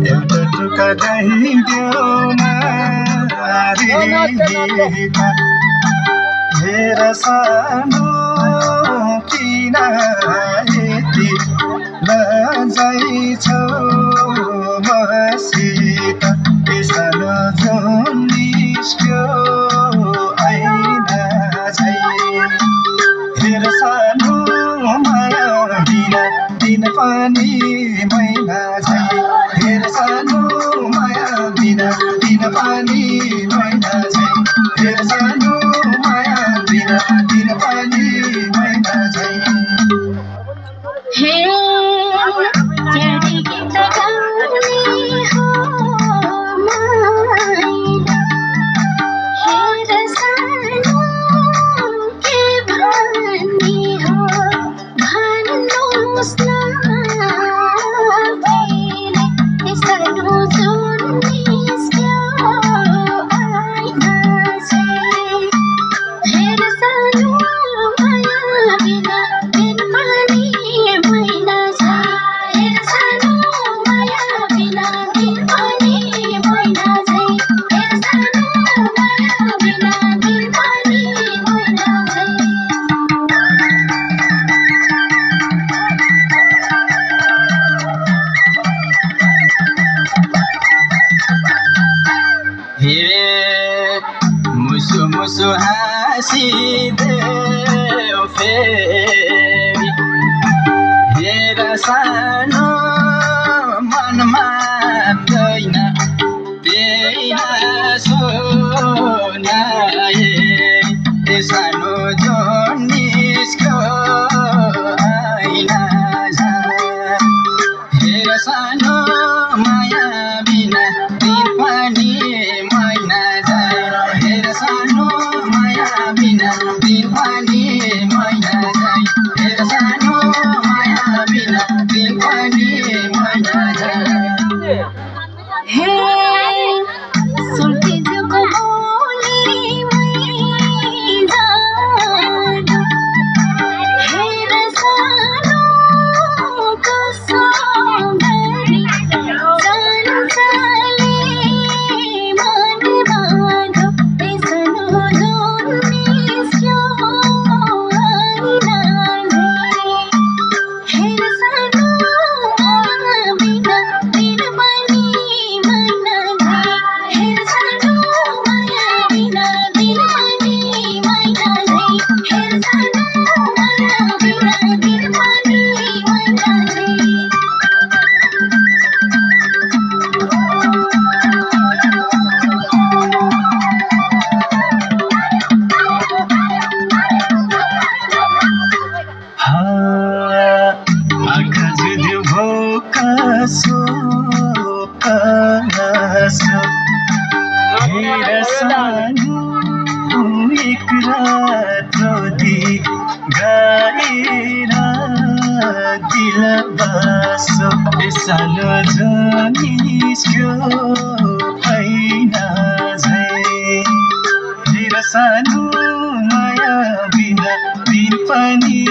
एउटा टुक्का दही देऊ न रिता हेर सानो किन यति लजाइछौ मसित ए सानो जुन निस्क्यो ऐना झै हेर सानो माया बिना दिन पनि मैना झै हेर सानो माया बिना दिन पनि मैना झै हेर सानो माया बिना दिन पनि मैना झै हे चढी गीत गाउने हो माइला हेर सानो के भन्ने हो भन्नुहोस् न फेरि सानो जुन निस्क्यो ऐना झै हेर सानो माया बिना दिन पनि मैना झै हेर सानो माया बिना दिन पनि मैना झै हेर सानो माया बिना दिन पनि मैना झै हे मुसु मुसु हाँसिदेऊ फेरि हेर सानो मन मान्दैन त्यही सुनाए ए सानो जुन निस्क्यो ऐना झै हेर सानो माया बिना दिन पनि मैना झै हेर सानो माया बिना दिन पनि मैना झै हेर सानो माया बिना दिन पनि मैना झै हे सुल्केजुको बोलीमै जाडो हेर सानो कसो गरी जान्छले मनमा ढोक्दै सानो जुन निस्क्यो ऐना झै हेर सानो माया बिना दिन पनि मैना झै हेर सानो माया बिना दिन पनि मैना झै हेर सानो माया बिना दिन पनि मैना झै आँखा जुध्यो भोकासो कासो हेर सानो एक रात रोदी गाएर दिल बासो ए सानो जुन निस्क्यो ऐना झै हेर सानो माया बिना दिन पनि